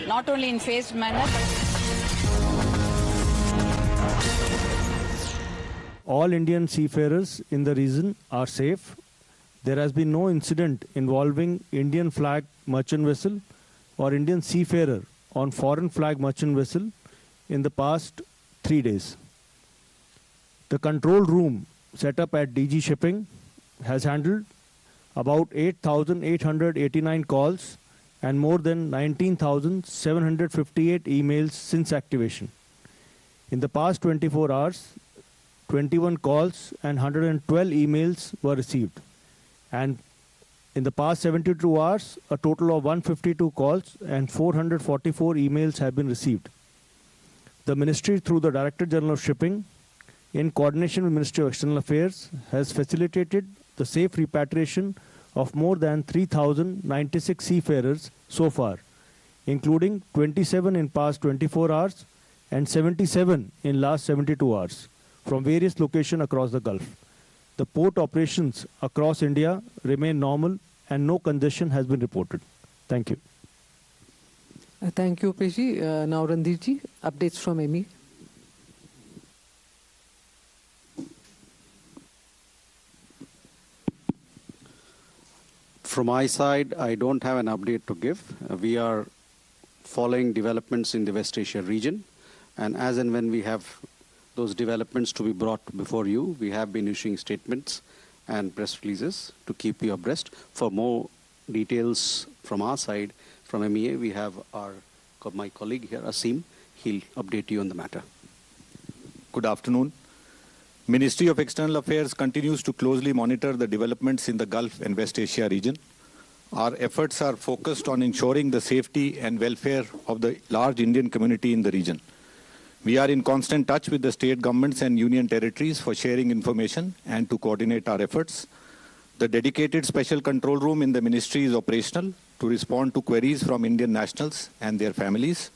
not only in phased manner, All Indian seafarers in the region are safe. There has been no incident involving Indian flag merchant vessel or Indian seafarer on foreign flag merchant vessel in the past 3 days. The control room set up at DG Shipping has handled about 8,889 calls and more than 19,758 emails since activation. In the past 24 hours, 21 calls and 112 emails were received. And in the past 72 hours, a total of 152 calls and 444 emails have been received. The Ministry, through the Director General of Shipping, in coordination with Ministry of External Affairs, has facilitated the safe repatriation of more than 3,096 seafarers so far, including 27 in past 24 hours and 77 in last 72 hours from various locations across the Gulf. The port operations across India remain normal and no congestion has been reported. Thank you. Thank you, Peji. Now, Randir ji, updates from ME. From my side, I don't have an update to give. We are following developments in the West Asia region, and as and when we have those developments to be brought before you, we have been issuing statements and press releases to keep you abreast. For more details from our side, from MEA, we have my colleague here, Asim. He'll update you on the matter. Good afternoon. Ministry of External Affairs continues to closely monitor the developments in the Gulf and West Asia region. Our efforts are focused on ensuring the safety and welfare of the large Indian community in the region. We are in constant touch with the state governments and union territories for sharing information and to coordinate our efforts. The dedicated special control room in the ministry is operational to respond to queries from Indian nationals and their families.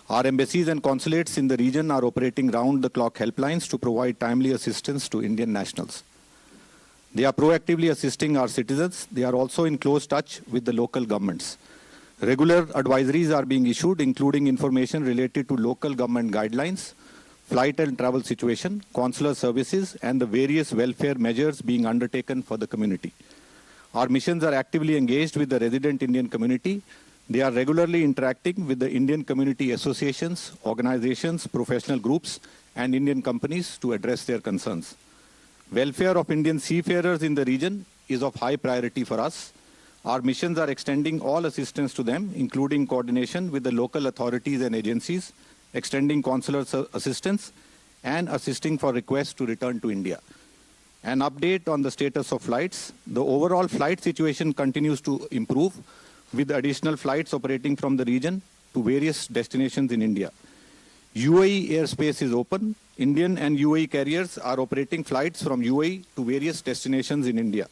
Our embassies and consulates in the region are operating round-the-clock helplines to provide timely assistance to Indian nationals. They are proactively assisting our citizens. They are also in close touch with the local governments. Regular advisories are being issued, including information related to local government guidelines, flight and travel situation, consular services, and the various welfare measures being undertaken for the community. Our missions are actively engaged with the resident Indian community. They are regularly interacting with the Indian community associations, organizations, professional groups, and Indian companies to address their concerns. Welfare of Indian seafarers in the region is of high priority for us. Our missions are extending all assistance to them, including coordination with the local authorities and agencies, extending consular assistance, and assisting for requests to return to India. An update on the status of flights. The overall flight situation continues to improve, with additional flights operating from the region to various destinations in India. UAE airspace is open. Indian and UAE carriers are operating flights from UAE to various destinations in India.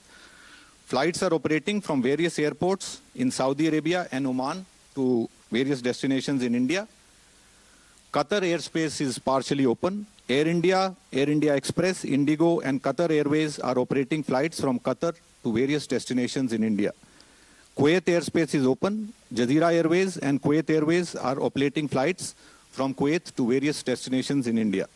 Flights are operating from various airports in Saudi Arabia and Oman to various destinations in India. Qatar airspace is partially open. Air India Express, Indigo, and Qatar Airways are operating flights from Qatar to various destinations in India. Kuwait airspace is open. Jazeera Airways and Kuwait Airways are operating flights from Kuwait to various destinations in India.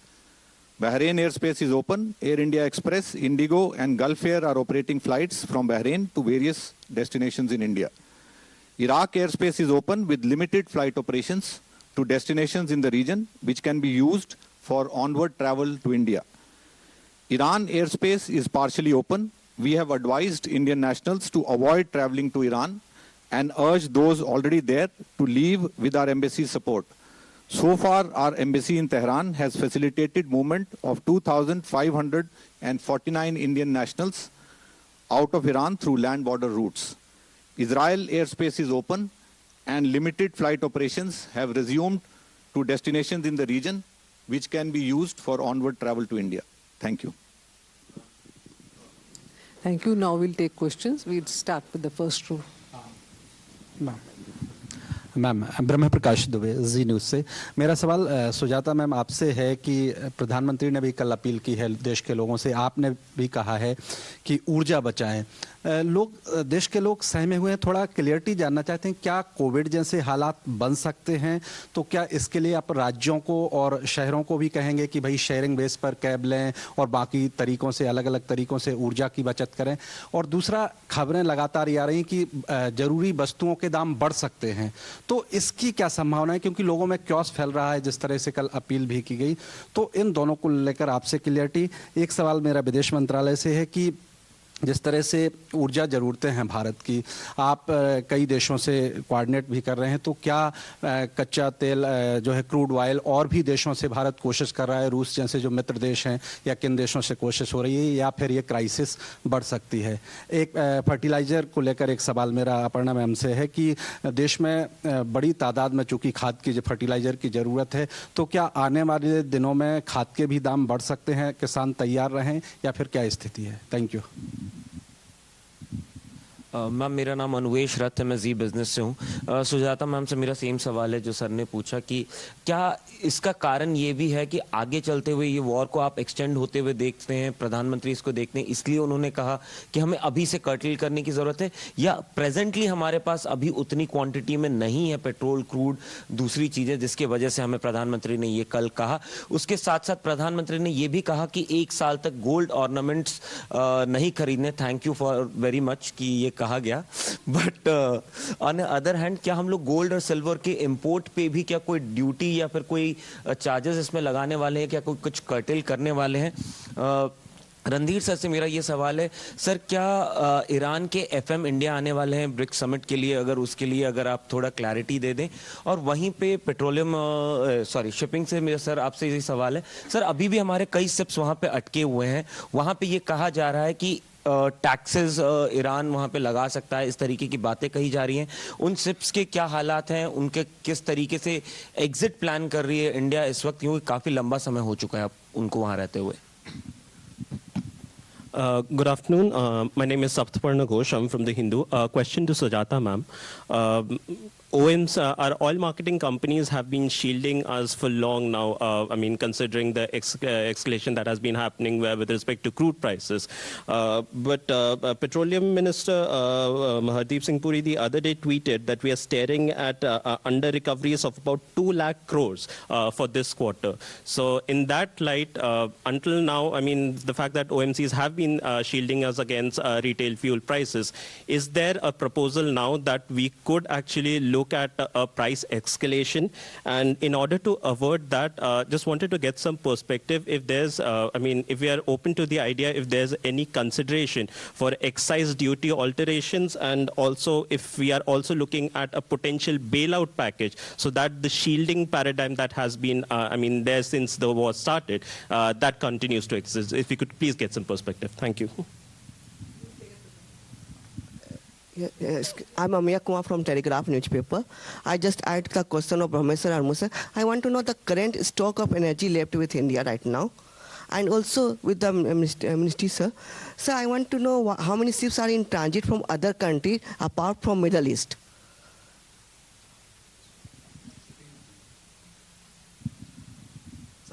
Bahrain airspace is open. Air India Express, Indigo, and Gulf Air are operating flights from Bahrain to various destinations in India. Iraq airspace is open with limited flight operations to destinations in the region, which can be used for onward travel to India. Iran airspace is partially open. We have advised Indian nationals to avoid traveling to Iran and urge those already there to leave with our embassy's support. So far, our embassy in Tehran has facilitated movement of 2,549 Indian nationals out of Iran through land border routes. Israel airspace is open and limited flight operations have resumed to destinations in the region, which can be used for onward travel to India. Thank you. Thank you. Now we'll take questions. We'll start with the first row. Ma'am Brahma Prakash Dubey ji news से मेरा सवाल Sujata ma'am आपसे है कि प्रधानमंत्री ने भी कल अपील की है देश के लोगों से, आपने भी कहा है कि ऊर्जा बचाएं, देश के लोग सहमे हुए हैं, थोड़ा क्लियरिटी जानना चाहते हैं, क्या कोविड जैसे हालात बन सकते हैं? तो क्या इसके लिए आप राज्यों को और शहरों को भी कहेंगे कि भाई शेयरिंग बेस पर कैब लें और बाकी तरीकों से, अलग अलग तरीकों से ऊर्जा की बचत करें? और दूसरा, खबरें लगातार ये आ रही हैं कि जरूरी वस्तुओं के दाम बढ़ सकते हैं, तो इसकी क्या संभावना है? क्योंकि लोगों में क्योस फैल रहा है, जिस तरह से कल अपील भी की गई। तो इन दोनों को लेकर आपसे क्लियरिटी। एक सवाल मेरा विदेश मंत्रालय से है कि जिस तरह से ऊर्जा ज़रूरतें हैं भारत की, आप कई देशों से कोऑर्डिनेट भी कर रहे हैं, तो क्या कच्चा तेल जो है क्रूड ऑयल और भी देशों से भारत कोशिश कर रहा है, रूस जैसे जो मित्र देश हैं, या किन देशों से कोशिश हो रही है, या फिर ये क्राइसिस बढ़ सकती है? एक फर्टिलाइज़र को लेकर एक सवाल मेरा अपर्णा मैम से है कि देश में बड़ी तादाद में चूँकि खाद की, जो फर्टिलाइज़र की ज़रूरत है, तो क्या आने वाले दिनों में खाद के भी दाम बढ़ सकते हैं? किसान तैयार रहें या फिर क्या स्थिति है? Thank you. मैम, मेरा नाम अनुवेश रथ है, मैं जी बिजनेस से हूँ। सुजाता मैम से मेरा सेम सवाल है जो सर ने पूछा कि क्या इसका कारण ये भी है कि आगे चलते हुए ये वॉर को आप एक्सटेंड होते हुए देखते हैं, प्रधानमंत्री इसको देखते हैं, इसलिए उन्होंने कहा कि हमें अभी से कर्टेल करने की ज़रूरत है, या प्रेजेंटली हमारे पास अभी उतनी क्वांटिटी में नहीं है पेट्रोल, क्रूड, दूसरी चीज़ें, जिसकी वजह से हमें प्रधानमंत्री ने ये कल कहा? उसके साथ साथ प्रधानमंत्री ने ये भी कहा कि 1 साल तक गोल्ड ऑर्नामेंट्स नहीं खरीदने। Thank you for very much कि ये कहा गया, बट ऑन अदर हैंड क्या हम लोग गोल्ड और सिल्वर के इंपोर्ट पे भी क्या कोई ड्यूटी या फिर कोई चार्जेस इसमें लगाने वाले हैं? क्या कोई कुछ कर्टेल करने वाले हैं? रणधीर सर से मेरा ये सवाल है, सर क्या ईरान के एफएम इंडिया आने वाले हैं ब्रिक्स समिट के लिए? अगर उसके लिए अगर आप थोड़ा क्लैरिटी दे दें। और वहीं पे पेट्रोलियम शिपिंग से मेरा सर आपसे ये सवाल है, सर अभी भी हमारे कई शिप्स वहाँ पे अटके हुए हैं, वहाँ पे ये कहा जा रहा है कि टैक्सेस ईरान वहाँ पे लगा सकता है, इस तरीके की बातें कही जा रही हैं। उन शिप्स के क्या हालात हैं, उनके किस तरीके से एग्जिट प्लान कर रही है इंडिया इस वक्त, क्योंकि काफ़ी लंबा समय हो चुका है उनको वहाँ रहते हुए? Good afternoon. My name is Saptaparna Ghosh. I'm from The Hindu. Question to Sujata ma'am. OMs, our oil marketing companies have been shielding us for long now. I mean, considering the escalation that has been happening with respect to crude prices. But Petroleum Minister Hardeep Singh Puri the other day tweeted that we are staring at under recoveries of about 2 lakh crores for this quarter. So in that light, until now, I mean, the fact that OMCs have been shielding us against retail fuel prices, is there a proposal now that we could actually look at a price escalation? And in order to avert that, just wanted to get some perspective if there's, I mean, if we are open to the idea, if there's any consideration for excise duty alterations, and also if we are also looking at a potential bailout package so that the shielding paradigm that has been, I mean, there since the war started, that continues to exist. If you could please get some perspective. Thank you. Yes, I'm Amya Kumar from Telegraph newspaper. I just add the question of Brahmeswar Armusar. I want to know the current stock of energy left with India right now, and also with the ministry, sir. So I want to know how many ships are in transit from other countries apart from Middle East.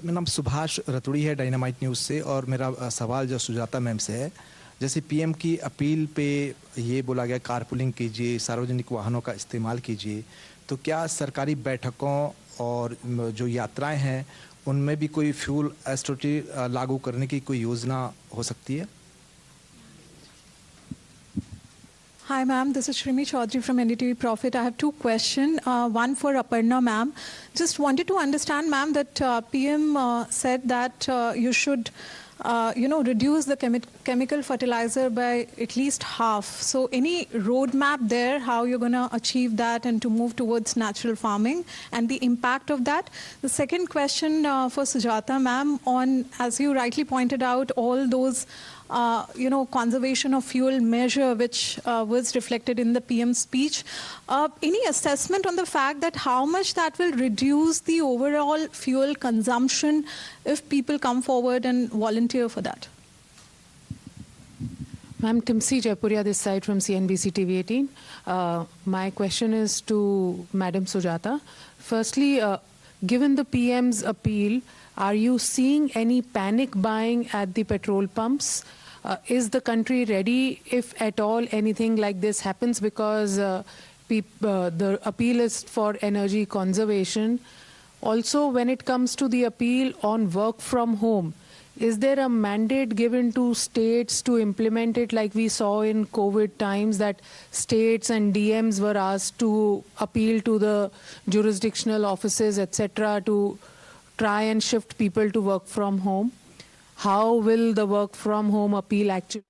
मेरा नाम सुभाष रतुड़ी है dynamite news से, और मेरा सवाल जो Sujata ma'am से है, जैसे पीएम की अपील पे ये बोला गया कारपूलिंग कीजिए, सार्वजनिक वाहनों का इस्तेमाल कीजिए, तो क्या सरकारी बैठकों और जो यात्राएं हैं उनमें भी कोई फ्यूल एस्ट्रोटी लागू करने की कोई योजना हो सकती है? Hi ma'am, this is Shrimi Chaudhary from NDTV Profit. I have 2 questions. One for Aparna ma'am. Just wanted to understand ma'am that PM said that you should reduce the chemical fertilizer by at least half. So any roadmap there, how you're going to achieve that and to move towards natural farming and the impact of that? The second question for Sujata ma'am on, as you rightly pointed out, all those conservation of fuel measure which was reflected in the PM speech. Any assessment on the fact that how much that will reduce the overall fuel consumption if people come forward and volunteer for that? Ma'am, Timsi Jaipuria this side from CNBC TV 18. My question is to Madam Sujata. Firstly, given the PM's appeal, are you seeing any panic buying at the petrol pumps? is the country ready if at all anything like this happens? Because the appeal is for energy conservation. Also, when it comes to the appeal on work from home, is there a mandate given to states to implement it like we saw in COVID times, that states and DMs were asked to appeal to the jurisdictional offices, etc., to try and shift people to work from home? How will the work from home appeal actually